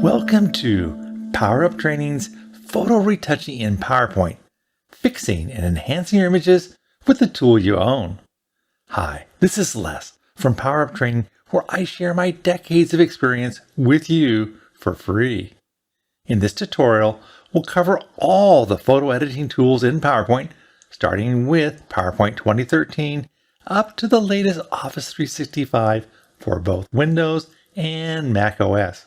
Welcome to Power Up Training's Photo Retouching in PowerPoint, fixing and enhancing your images with the tool you own. Hi, this is Les from Power Up Training, where I share my decades of experience with you for free. In this tutorial, we'll cover all the photo editing tools in PowerPoint, starting with PowerPoint 2013 up to the latest Office 365 for both Windows and macOS.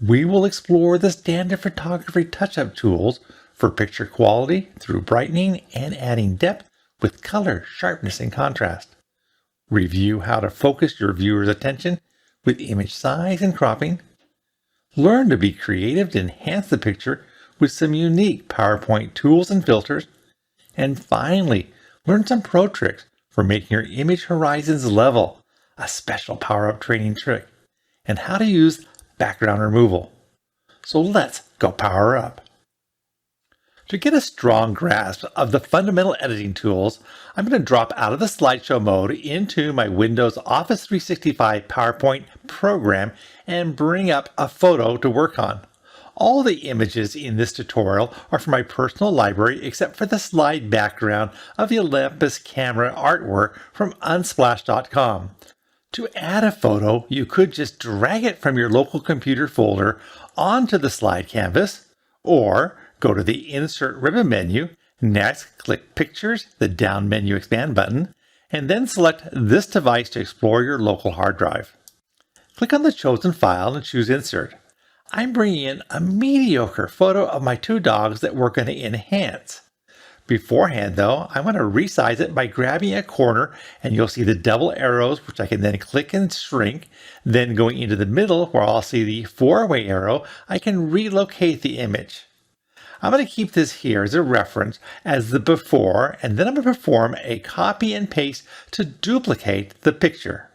We will explore the standard photography touch-up tools for picture quality through brightening and adding depth with color, sharpness, and contrast. Review how to focus your viewer's attention with image size and cropping. Learn to be creative to enhance the picture with some unique PowerPoint tools and filters. And finally, learn some pro tricks for making your image horizons level, a special Power Up Training trick, and how to use background removal. So let's go power up. To get a strong grasp of the fundamental editing tools, I'm going to drop out of the slideshow mode into my Windows Office 365 PowerPoint program and bring up a photo to work on. All the images in this tutorial are from my personal library except for the slide background of the Olympus camera artwork from unsplash.com. To add a photo, you could just drag it from your local computer folder onto the slide canvas, or go to the Insert Ribbon menu, next click Pictures, the down menu expand button, and then select this device to explore your local hard drive. Click on the chosen file and choose Insert. I'm bringing in a mediocre photo of my two dogs that we're going to enhance. Beforehand though, I want to resize it by grabbing a corner, and you'll see the double arrows, which I can then click and shrink. Then going into the middle where I'll see the four-way arrow, I can relocate the image. I'm going to keep this here as a reference as the before, and then I'm going to perform a copy and paste to duplicate the picture.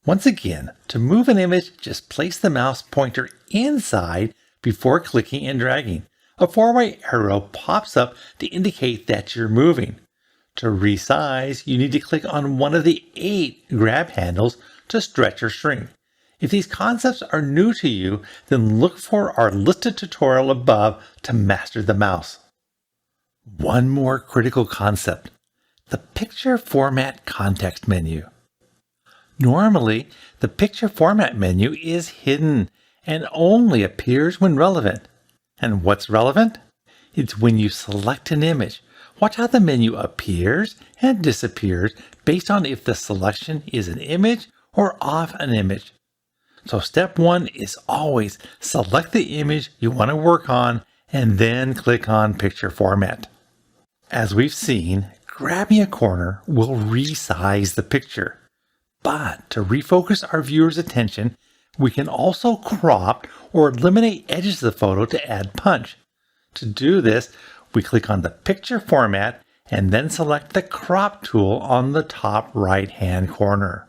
Once again, to move an image, just place the mouse pointer inside before clicking and dragging. A four-way arrow pops up to indicate that you're moving. To resize, you need to click on one of the 8 grab handles to stretch or shrink. If these concepts are new to you, then look for our listed tutorial above to master the mouse. One more critical concept: the Picture Format context menu. Normally, the Picture Format menu is hidden and only appears when relevant. And what's relevant? It's when you select an image. Watch how the menu appears and disappears based on if the selection is an image or off an image. So step 1 is always select the image you want to work on and then click on Picture Format. As we've seen, grabbing a corner will resize the picture. But to refocus our viewer's attention, we can also crop or eliminate edges of the photo to add punch. To do this, we click on the Picture Format and then select the Crop tool on the top right-hand corner.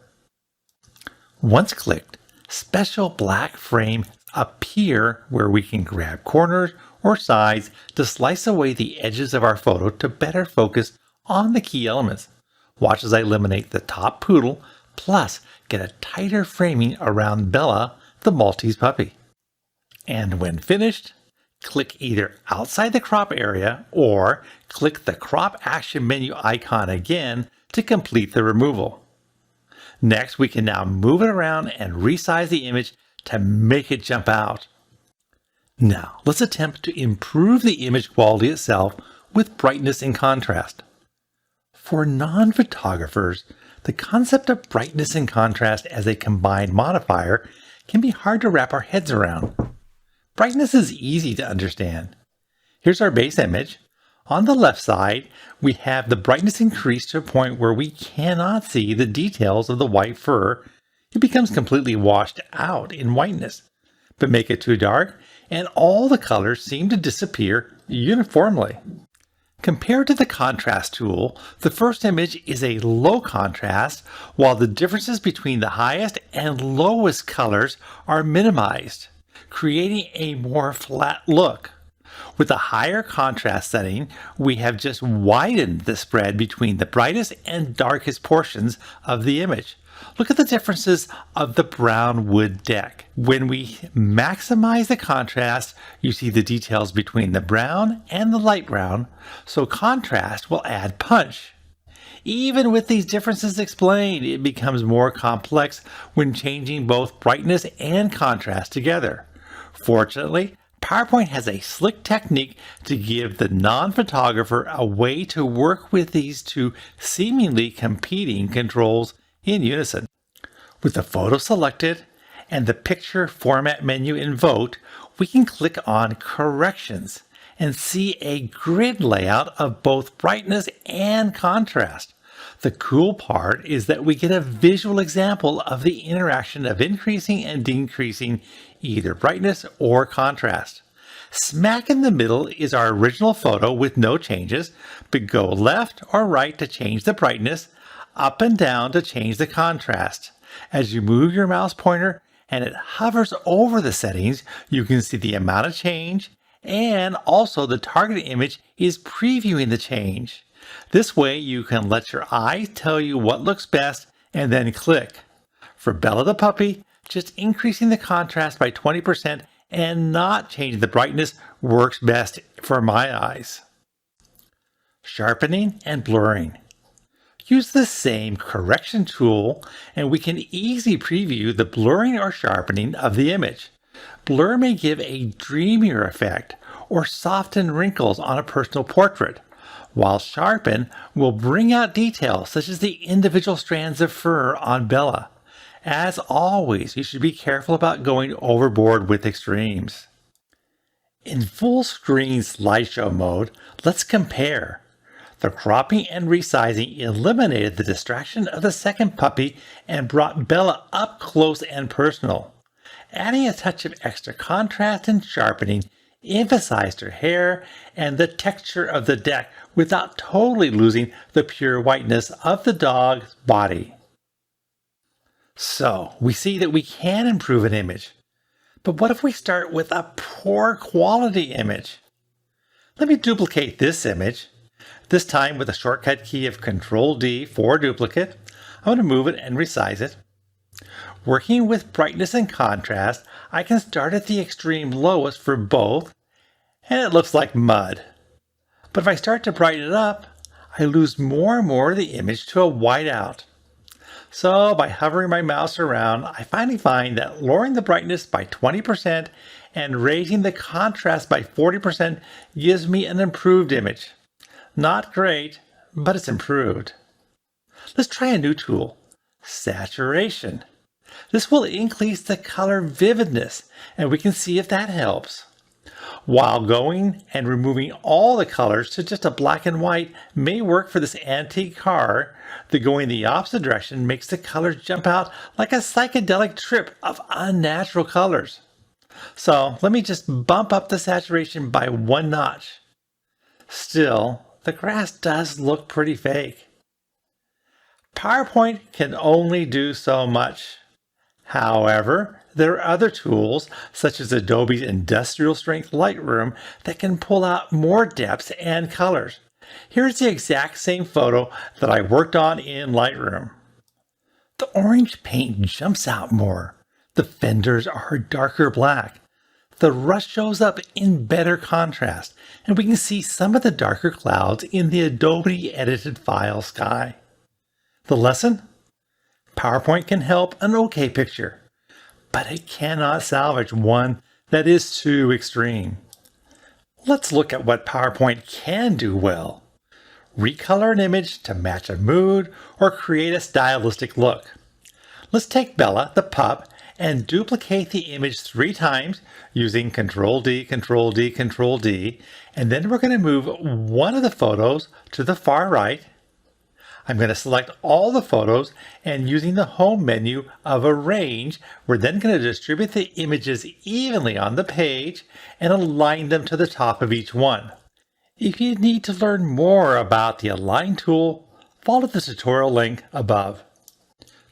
Once clicked, special black frames appear where we can grab corners or sides to slice away the edges of our photo to better focus on the key elements. Watch as I eliminate the top poodle, plus get a tighter framing around Bella, the Maltese puppy. And when finished, click either outside the crop area or click the Crop Action menu icon again to complete the removal. Next, we can now move it around and resize the image to make it jump out. Now, let's attempt to improve the image quality itself with brightness and contrast. For non-photographers, the concept of brightness and contrast as a combined modifier can be hard to wrap our heads around. Brightness is easy to understand. Here's our base image. On the left side, we have the brightness increased to a point where we cannot see the details of the white fur. It becomes completely washed out in whiteness. But make it too dark, and all the colors seem to disappear uniformly. Compared to the contrast tool, the first image is a low contrast, while the differences between the highest and lowest colors are minimized, creating a more flat look. With a higher contrast setting, we have just widened the spread between the brightest and darkest portions of the image. Look at the differences of the brown wood deck. When we maximize the contrast, you see the details between the brown and the light brown, so contrast will add punch. Even with these differences explained, it becomes more complex when changing both brightness and contrast together. Fortunately, PowerPoint has a slick technique to give the non-photographer a way to work with these two seemingly competing controls in unison. With the photo selected and the picture format menu invoked, we can click on Corrections and see a grid layout of both brightness and contrast. The cool part is that we get a visual example of the interaction of increasing and decreasing either brightness or contrast. Smack in the middle is our original photo with no changes, but go left or right to change the brightness, up and down to change the contrast. As you move your mouse pointer and it hovers over the settings, you can see the amount of change, and also the target image is previewing the change. This way you can let your eyes tell you what looks best and then click. For Bella the puppy, just increasing the contrast by 20% and not changing the brightness works best for my eyes. Sharpening and blurring. Use the same correction tool and we can easily preview the blurring or sharpening of the image. Blur may give a dreamier effect or soften wrinkles on a personal portrait, while sharpen will bring out details such as the individual strands of fur on Bella. As always, you should be careful about going overboard with extremes. In full screen slideshow mode, let's compare. The cropping and resizing eliminated the distraction of the second puppy and brought Bella up close and personal. Adding a touch of extra contrast and sharpening emphasized her hair and the texture of the deck without totally losing the pure whiteness of the dog's body. So, we see that we can improve an image. But what if we start with a poor quality image? Let me duplicate this image. This time with a shortcut key of Ctrl-D for duplicate. I'm going to move it and resize it. Working with brightness and contrast, I can start at the extreme lowest for both, and it looks like mud. But if I start to brighten it up, I lose more and more of the image to a whiteout. So by hovering my mouse around, I finally find that lowering the brightness by 20% and raising the contrast by 40% gives me an improved image. Not great, but it's improved. Let's try a new tool, saturation. This will increase the color vividness, and we can see if that helps. While going and removing all the colors to just a black and white may work for this antique car, the going the opposite direction makes the colors jump out like a psychedelic trip of unnatural colors. So let me just bump up the saturation by 1 notch. Still, the grass does look pretty fake. PowerPoint can only do so much. However, there are other tools, such as Adobe's Industrial Strength Lightroom, that can pull out more depths and colors. Here's the exact same photo that I worked on in Lightroom. The orange paint jumps out more. The fenders are darker black. The rust shows up in better contrast, and we can see some of the darker clouds in the Adobe edited file sky. The lesson? PowerPoint can help an okay picture, but it cannot salvage one that is too extreme. Let's look at what PowerPoint can do well. Recolor an image to match a mood or create a stylistic look. Let's take Bella, the pup, and duplicate the image 3 times using Ctrl-D, Ctrl-D, Ctrl-D, and then we're going to move one of the photos to the far right. I'm going to select all the photos, and using the home menu of Arrange, we're then going to distribute the images evenly on the page and align them to the top of each one. If you need to learn more about the Align tool, follow the tutorial link above.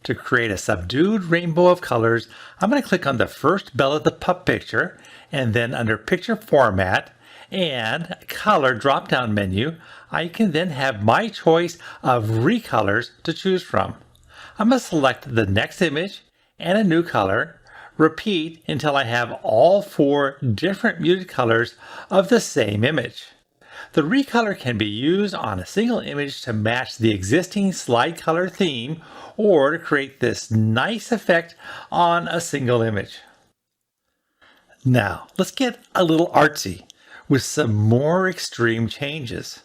To create a subdued rainbow of colors, I'm going to click on the first Bella the Pup picture, and then under Picture Format and Color drop-down menu, I can then have my choice of recolors to choose from. I'm going to select the next image and a new color. Repeat until I have all 4 different muted colors of the same image. The recolor can be used on a single image to match the existing slide color theme or to create this nice effect on a single image. Now, let's get a little artsy with some more extreme changes.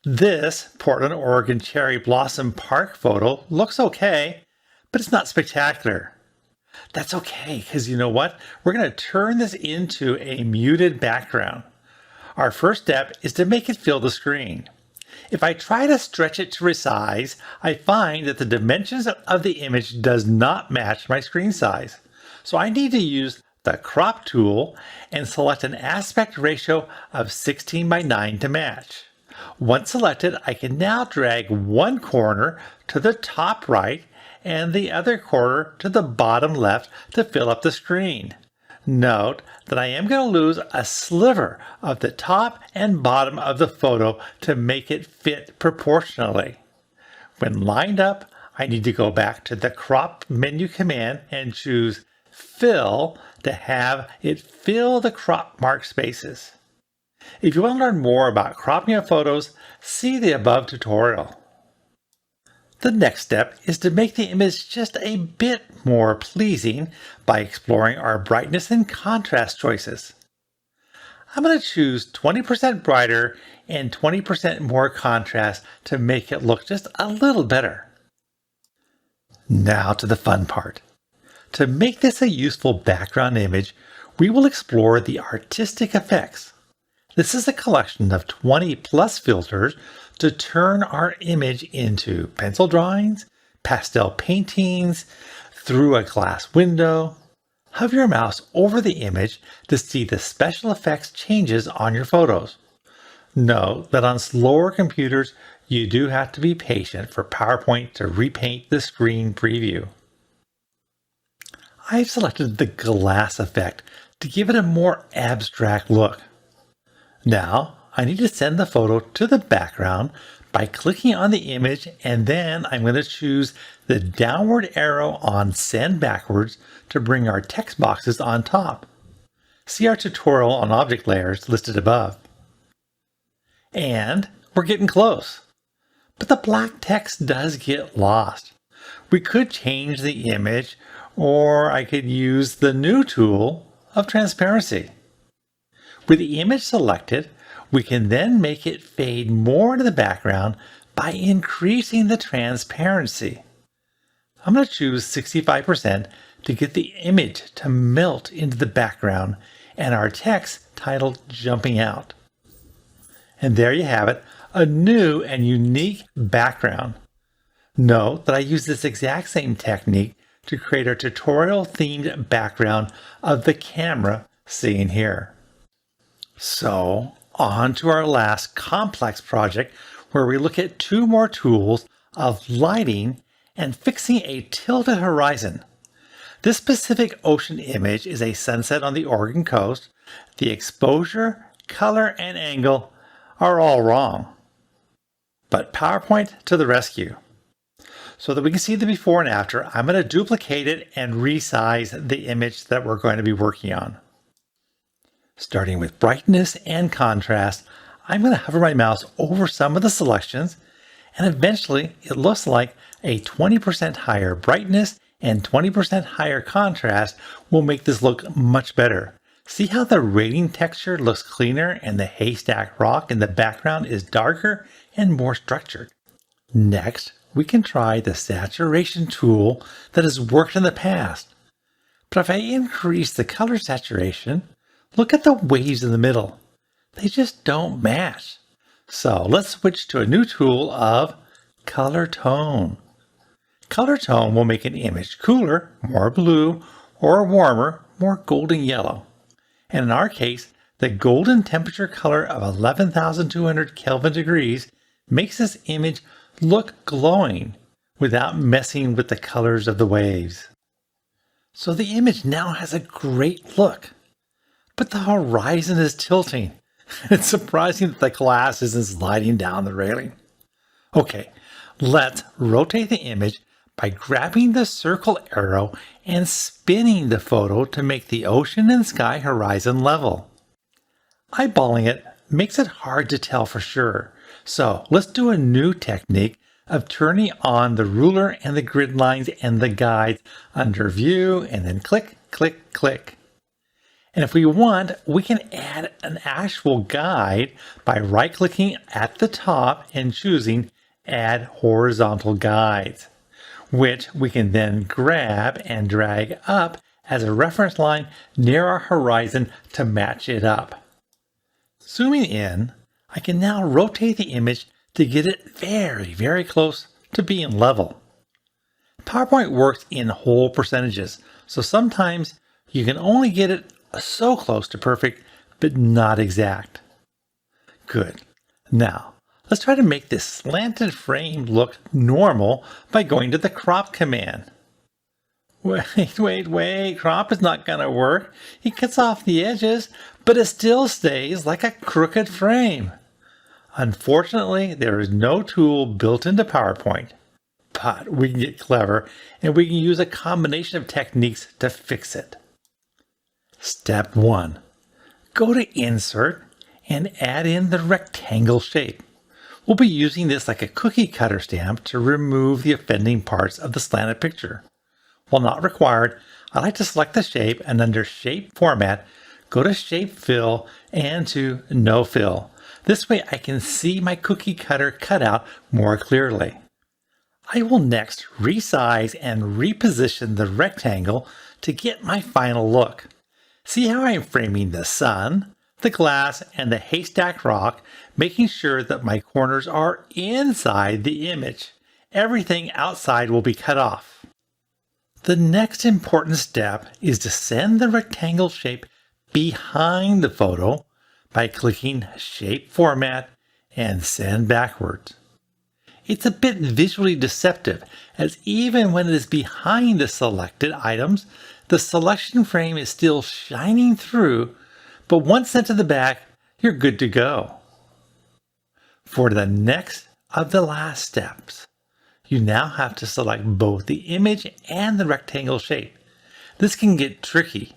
This Portland, Oregon Cherry Blossom Park photo looks okay, but it's not spectacular. That's okay, because you know what? We're going to turn this into a muted background. Our first step is to make it fill the screen. If I try to stretch it to resize, I find that the dimensions of the image does not match my screen size. So I need to use the crop tool and select an aspect ratio of 16:9 to match. Once selected, I can now drag one corner to the top right and the other corner to the bottom left to fill up the screen. Note that I am going to lose a sliver of the top and bottom of the photo to make it fit proportionally. When lined up, I need to go back to the crop menu command and choose Fill to have it fill the crop mark spaces. If you want to learn more about cropping your photos, see the above tutorial. The next step is to make the image just a bit more pleasing by exploring our brightness and contrast choices. I'm going to choose 20% brighter and 20% more contrast to make it look just a little better. Now to the fun part. To make this a useful background image, we will explore the artistic effects. This is a collection of 20 plus filters to turn our image into pencil drawings, pastel paintings, through a glass window. Hover your mouse over the image to see the special effects changes on your photos. Note that on slower computers, you do have to be patient for PowerPoint to repaint the screen preview. I've selected the glass effect to give it a more abstract look. Now, I need to send the photo to the background by clicking on the image, and then I'm going to choose the downward arrow on Send Backwards to bring our text boxes on top. See our tutorial on object layers listed above. And we're getting close. But the black text does get lost. We could change the image, or I could use the new tool of transparency. With the image selected, we can then make it fade more into the background by increasing the transparency. I'm going to choose 65% to get the image to melt into the background and our text titled Jumping Out. And there you have it, a new and unique background. Note that I use this exact same technique to create a tutorial themed background of the camera seen here. So, on to our last complex project where we look at 2 more tools of lighting and fixing a tilted horizon. This Pacific Ocean image is a sunset on the Oregon coast. The exposure, color, and angle are all wrong. But PowerPoint to the rescue. So that we can see the before and after, I'm going to duplicate it and resize the image that we're going to be working on. Starting with brightness and contrast, I'm going to hover my mouse over some of the selections, and eventually it looks like a 20% higher brightness and 20% higher contrast will make this look much better. See how the railing texture looks cleaner and the haystack rock in the background is darker and more structured. Next, we can try the saturation tool that has worked in the past. But if I increase the color saturation, look at the waves in the middle. They just don't match. So let's switch to a new tool of Color Tone. Color Tone will make an image cooler, more blue, or warmer, more golden yellow. And in our case, the golden temperature color of 11,200 Kelvin degrees makes this image look glowing without messing with the colors of the waves. So the image now has a great look. But the horizon is tilting. It's surprising that the glass isn't sliding down the railing. Okay, let's rotate the image by grabbing the circle arrow and spinning the photo to make the ocean and sky horizon level. Eyeballing it makes it hard to tell for sure, so let's do a new technique of turning on the ruler and the grid lines and the guides under View and then click, click, click. And if we want, we can add an actual guide by right-clicking at the top and choosing Add Horizontal Guides, which we can then grab and drag up as a reference line near our horizon to match it up. Zooming in, I can now rotate the image to get it very, very close to being level. PowerPoint works in whole percentages, so sometimes you can only get it so close to perfect, but not exact. Good. Now, let's try to make this slanted frame look normal by going to the crop command. Wait, crop is not going to work. It cuts off the edges, but it still stays like a crooked frame. Unfortunately, there is no tool built into PowerPoint, but we can get clever and we can use a combination of techniques to fix it. Step 1. Go to Insert and add in the rectangle shape. We'll be using this like a cookie cutter stamp to remove the offending parts of the slanted picture. While not required, I like to select the shape and under Shape Format, go to Shape Fill and to No Fill. This way I can see my cookie cutter cutout more clearly. I will next resize and reposition the rectangle to get my final look. See how I'm framing the sun, the glass, and the haystack rock, making sure that my corners are inside the image. Everything outside will be cut off. The next important step is to send the rectangle shape behind the photo by clicking Shape Format and Send Backwards. It's a bit visually deceptive, as even when it is behind the selected items, the selection frame is still shining through, but once sent to the back, you're good to go. For the next of the last steps, you now have to select both the image and the rectangle shape. This can get tricky.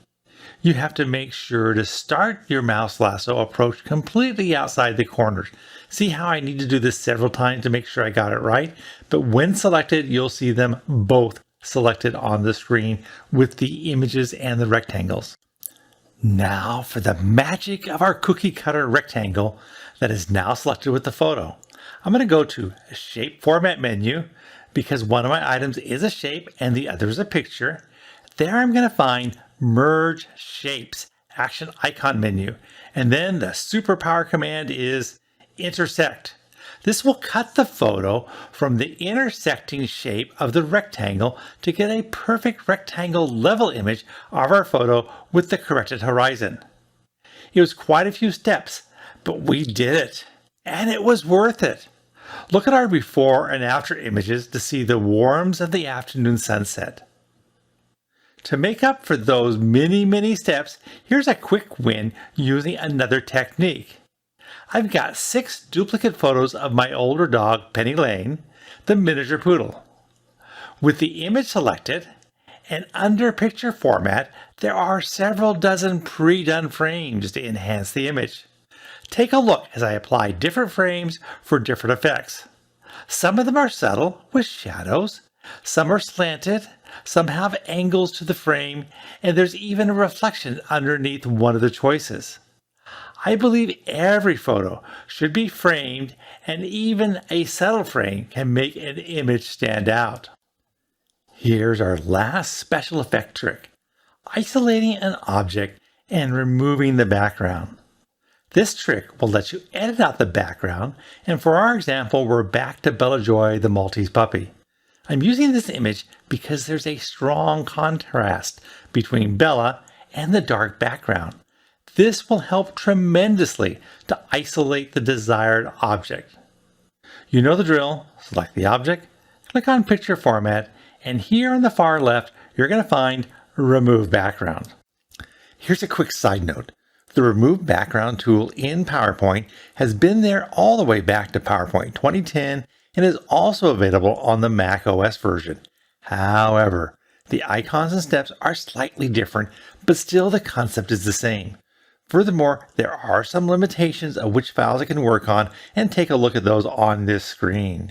You have to make sure to start your mouse lasso approach completely outside the corners. See how I need to do this several times to make sure I got it right? But when selected, you'll see them both selected on the screen with the images and the rectangles. Now for the magic of our cookie cutter rectangle that is now selected with the photo. I'm going to go to Shape Format menu because one of my items is a shape and the other is a picture. There I'm going to find Merge Shapes Action Icon menu, and then the superpower command is Intersect. This will cut the photo from the intersecting shape of the rectangle to get a perfect rectangle level image of our photo with the corrected horizon. It was quite a few steps, but we did it, and it was worth it. Look at our before and after images to see the warms of the afternoon sunset. To make up for those many steps, here's a quick win using another technique. I've got 6 duplicate photos of my older dog, Penny Lane, the miniature poodle. With the image selected and under picture format, there are several dozen pre-done frames to enhance the image. Take a look as I apply different frames for different effects. Some of them are subtle with shadows, some are slanted, some have angles to the frame, and there's even a reflection underneath one of the choices. I believe every photo should be framed, and even a subtle frame can make an image stand out. Here's our last special effect trick: isolating an object and removing the background. This trick will let you edit out the background, and for our example, we're back to Bella Joy, the Maltese puppy. I'm using this image because there's a strong contrast between Bella and the dark background. This will help tremendously to isolate the desired object. You know the drill. Select the object, click on Picture Format, and here on the far left, you're going to find Remove Background. Here's a quick side note. The Remove Background tool in PowerPoint has been there all the way back to PowerPoint 2010 and is also available on the macOS version. However, the icons and steps are slightly different, but still the concept is the same. Furthermore, there are some limitations of which files it can work on, and take a look at those on this screen.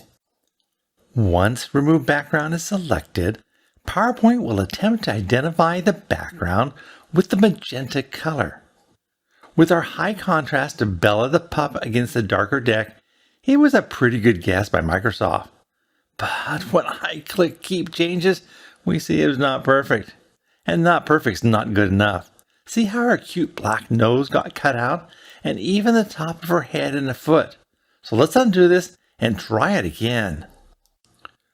Once Remove Background is selected, PowerPoint will attempt to identify the background with the magenta color. With our high contrast of Bella the pup against the darker deck, it was a pretty good guess by Microsoft. But when I click Keep Changes, we see it was not perfect. And not perfect's not good enough. See how her cute black nose got cut out? And even the top of her head and the foot. So let's undo this and try it again.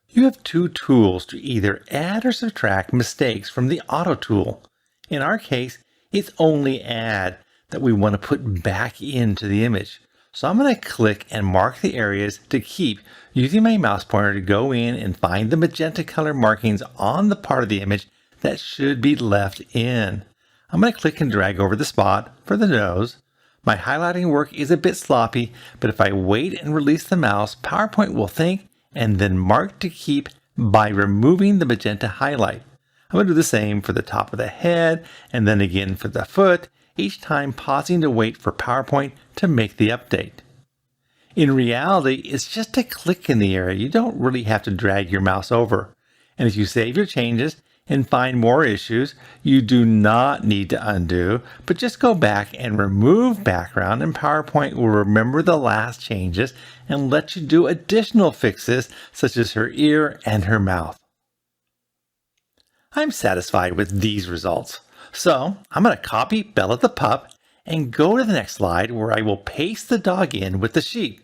You have two tools to either add or subtract mistakes from the Auto tool. In our case, it's only Add that we want to put back into the image. So I'm going to click and mark the areas to keep, using my mouse pointer to go in and find the magenta color markings on the part of the image that should be left in. I'm going to click and drag over the spot for the nose. My highlighting work is a bit sloppy, but if I wait and release the mouse, PowerPoint will think and then mark to keep by removing the magenta highlight. I'm going to do the same for the top of the head and then again for the foot, each time pausing to wait for PowerPoint to make the update. In reality, it's just a click in the area. You don't really have to drag your mouse over. And if you save your changes and find more issues, you do not need to undo, but just go back and remove background, and PowerPoint will remember the last changes and let you do additional fixes such as her ear and her mouth. I'm satisfied with these results. So I'm going to copy Bella the pup and go to the next slide where I will paste the dog in with the sheep.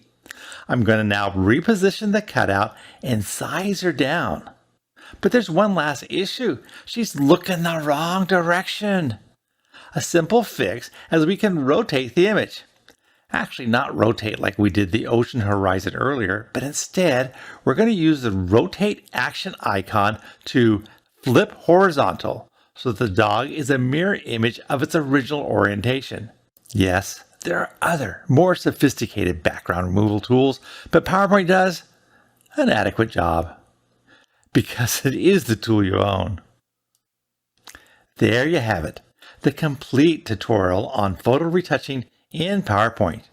I'm going to now reposition the cutout and size her down. But there's one last issue. She's looking the wrong direction. A simple fix as we can rotate the image. Actually, not rotate like we did the ocean horizon earlier, but instead we're going to use the rotate action icon to flip horizontal so the dog is a mirror image of its original orientation. Yes, there are other, more sophisticated background removal tools, but PowerPoint does an adequate job because it is the tool you own. There you have it, the complete tutorial on photo retouching in PowerPoint.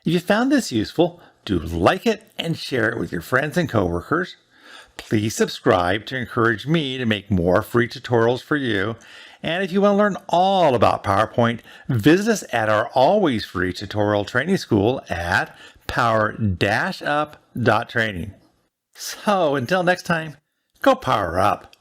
If you found this useful, do like it and share it with your friends and coworkers. Please subscribe to encourage me to make more free tutorials for you. And if you want to learn all about PowerPoint, visit us at our always free tutorial training school at power-up.training. So until next time, go power up.